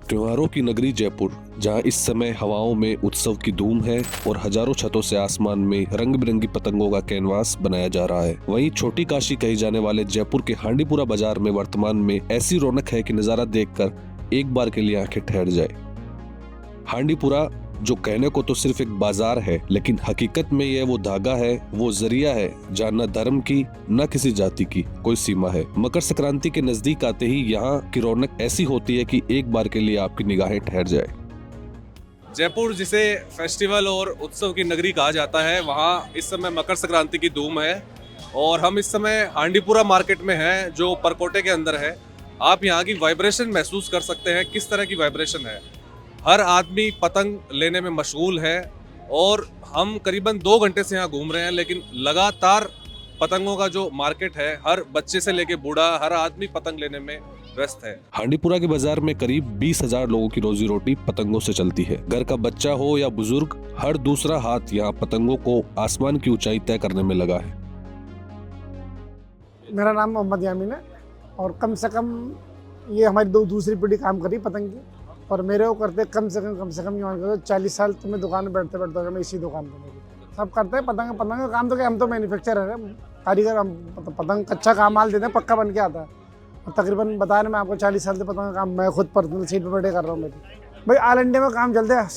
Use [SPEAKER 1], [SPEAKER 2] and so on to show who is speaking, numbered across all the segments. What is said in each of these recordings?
[SPEAKER 1] त्योहारों की नगरी जयपुर, जहां इस समय हवाओं में उत्सव की धूम है और हजारों छतों से आसमान में रंग बिरंगी पतंगों का कैनवास बनाया जा रहा है। वहीं छोटी काशी कहे जाने वाले जयपुर के हांडीपुरा बाजार में वर्तमान में ऐसी रौनक है कि नजारा देखकर एक बार के लिए आंखें ठहर जाए। हांडीपुरा जो कहने को तो सिर्फ एक बाजार है, लेकिन हकीकत में यह वो धागा है, वो जरिया है जहाँ न धर्म की न किसी जाति की कोई सीमा है। मकर संक्रांति के नजदीक आते ही यहाँ की रौनक ऐसी होती है कि एक बार के लिए आपकी निगाहें ठहर जाए।
[SPEAKER 2] जयपुर जिसे फेस्टिवल और उत्सव की नगरी कहा जाता है, वहाँ इस समय मकर संक्रांति की धूम है और हम इस समय हांडीपुरा मार्केट में हैं जो परकोटे के अंदर है। आप यहाँ की वाइब्रेशन महसूस कर सकते हैं, किस तरह की वाइब्रेशन है। हर आदमी पतंग लेने में मशगूल है और हम करीबन 2 घंटे से यहाँ घूम रहे हैं, लेकिन लगातार पतंगों का जो मार्केट है, हर बच्चे से लेके बूढ़ा हर आदमी पतंग लेने में व्यस्त है।
[SPEAKER 1] हांडीपुरा के बाजार में करीब 20,000 लोगों की रोजी रोटी पतंगों से चलती है। घर का बच्चा हो या बुजुर्ग, हर दूसरा हाथ यहाँ पतंगों को आसमान की ऊंचाई तय करने में लगा है।
[SPEAKER 3] मेरा नाम मोहम्मद यामीन है और कम से कम ये हमारी दूसरी पीढ़ी काम करी पतंग की, और मेरे को करते कम से कम ये मान करो 40 साल तो मैं दुकान में बैठते मैं इसी दुकान पर मेरी सब करते हैं। पतंग का काम तो क्या, हम तो मैन्युफैक्चरर है, कारीगर। हम पतंग कच्चा काम माल देते हैं, पक्का बन के आता है। और तकरीबन बता रहे मैं आपको 40 साल से पतंग का काम मैं खुद पर्सनल सीट पर बैठे कर रहा हूँ। मेरी भाई ऑल इंडिया में काम चलते हैं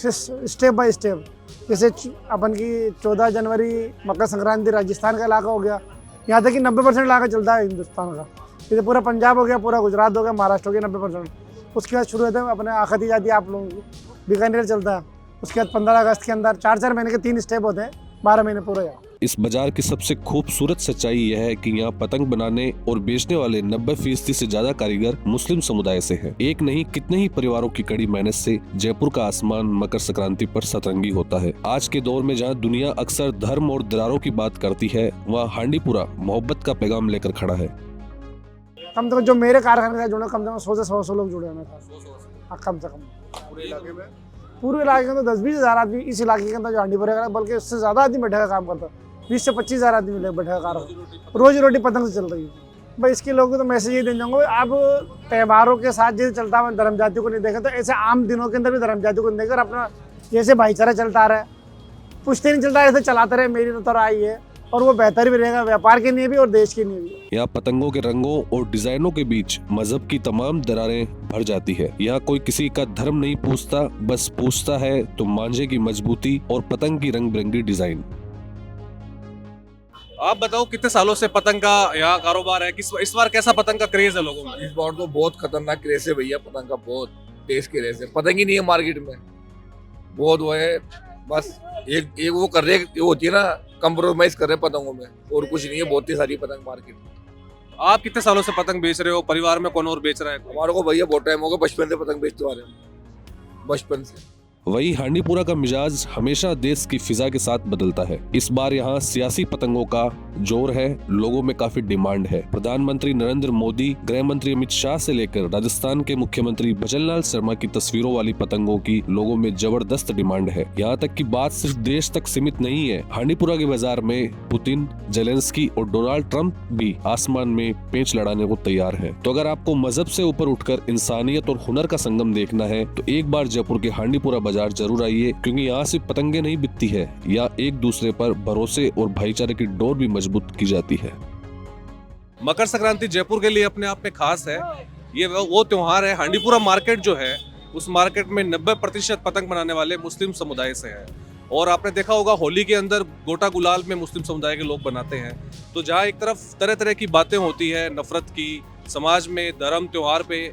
[SPEAKER 3] स्टेप बाय स्टेप। जैसे अपन की 14 जनवरी मकर संक्रांति राजस्थान का इलाका हो गया, यहाँ तक कि 90% इलाका चलता है हिंदुस्तान का। जैसे पूरा पंजाब हो गया, पूरा गुजरात हो गया, महाराष्ट्र हो गया 90%। उसके बाद शुरू होते हैं अपने आखिरी जाती है आप लोगों की, बीकानेर चलता है। उसके बाद 15 अगस्त के अंदर 4 महीने के 3 स्टेप होते हैं, 12 महीने पूरे।
[SPEAKER 1] इस बाजार की सबसे खूबसूरत सच्चाई यह है कि यहाँ पतंग बनाने और बेचने वाले 90% से ज्यादा कारीगर मुस्लिम समुदाय से हैं। एक नहीं कितने ही परिवारों की कड़ी मेहनत से जयपुर का आसमान मकर संक्रांति पर सतरंगी होता है। आज के दौर में जहाँ दुनिया अक्सर धर्म और दरारों की बात करती है, वहाँ हांडीपुरा मोहब्बत का पैगाम लेकर खड़ा है।
[SPEAKER 3] कम से कम जो मेरे कारखाने से जुड़े, कम से कम 100 से 100 लोग जुड़े हैं। कम से कम पूरे इलाके में तो 10-20 हज़ार आदमी इस इलाके के अंदर जो हांडीपुरा का, बल्कि उससे ज्यादा आदमी बैठे का काम करता है। 20 से 25 हज़ार आदमी बैठे का काम, रोजी रोटी पतंग से चल रही है। भाई इसके लोगों को तो मैसेज ये देना चाहूँगा, आप त्योहारों के साथ जैसे चलता है धर्म जाति को नहीं देखा, तो ऐसे आम दिनों के अंदर भी धर्म जाति को नहीं देखकर अपना जैसे भाईचारा चलता रहे, पुश्ते नहीं चलता ऐसे चलाते रहे, मेरी तो राय है। और वो बेहतर भी रहेगा व्यापार के लिए भी और देश के लिए भी।
[SPEAKER 1] यहाँ पतंगों के रंगों और डिजाइनों के बीच मजहब की तमाम दरारें भर जाती है। यहाँ कोई किसी का धर्म नहीं पूछता, बस पूछता है तो मांझे की मजबूती और पतंग की रंग बिरंगी डिजाइन।
[SPEAKER 2] आप बताओ कितने सालों से पतंग का यहाँ कारोबार है, इस बार कैसा पतंग का क्रेज है लोगों में?
[SPEAKER 4] इस बार तो बहुत खतरनाक क्रेज है भैया, पतंग का बहुत तेज क्रेज है। पतंग ही नहीं है मार्केट में, बहुत वो है। बस एक वो कर रहे, वो होती है ना, कंप्रोमाइज कर रहे पतंगों में, और कुछ नहीं है। बहुत ही सारी पतंग मार्केट में।
[SPEAKER 2] आप कितने सालों से पतंग बेच रहे हो? परिवार में कौन और बेच रहा है?
[SPEAKER 4] हमारे को भैया बहुत टाइम हो गया, बचपन से पतंग बेचते आ रहे हैं, बचपन से।
[SPEAKER 1] वही हांडीपुरा का मिजाज हमेशा देश की फिजा के साथ बदलता है। इस बार यहाँ सियासी पतंगों का जोर है, लोगों में काफी डिमांड है। प्रधानमंत्री नरेंद्र मोदी, गृह मंत्री अमित शाह से लेकर राजस्थान के मुख्यमंत्री भजनलाल शर्मा की तस्वीरों वाली पतंगों की लोगों में जबरदस्त डिमांड है। यहाँ तक कि बात सिर्फ देश तक सीमित नहीं है। हांडीपुरा के बाजार में पुतिन, जेलेंस्की और डोनाल्ड ट्रंप भी आसमान में पेंच लड़ाने को तैयार है। तो अगर आपको मजहब से ऊपर उठकर इंसानियत और हुनर का संगम देखना है, तो एक बार जयपुर के हांडीपुरा बाजार जरूर आइए, क्योंकि यहाँ सिर्फ पतंगे नहीं बिकती है, यहाँ एक दूसरे पर भरोसे और भाईचारे की डोर भी मजबूत की जाती है।
[SPEAKER 2] मकर संक्रांति जयपुर के लिए अपने आप में खास है। ये वो त्योहार है। हांडीपुरा मार्केट जो है, उस मार्केट में 90% पतंग बनाने वाले मुस्लिम समुदाय से है। और आपने देखा होगा होली के अंदर गोटा गुलाल में मुस्लिम समुदाय के लोग बनाते हैं। तो जहाँ एक तरफ तरह तरह की बातें होती है, नफरत की, समाज में धर्म, त्योहार पे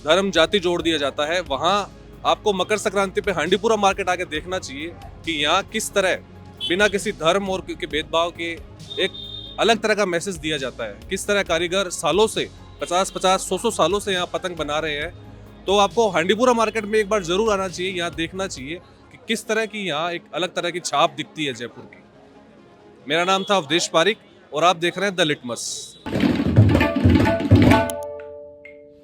[SPEAKER 2] धर्म जाति जोड़ दिया जाता है, वहाँ आपको मकर संक्रांति पे हांडीपुरा मार्केट आके देखना चाहिए कि यहाँ किस तरह बिना किसी धर्म और के भेदभाव के एक अलग तरह का मैसेज दिया जाता है। किस तरह कारीगर सालों से 50-50, 100 सालों से यहाँ पतंग बना रहे हैं। तो आपको हांडीपुरा मार्केट में एक बार जरूर आना चाहिए, यहाँ देखना चाहिए कि किस तरह की यहाँ एक अलग तरह की छाप दिखती है जयपुर की। मेरा नाम था अवधेश पारिक और आप देख रहे हैं द लिटमस।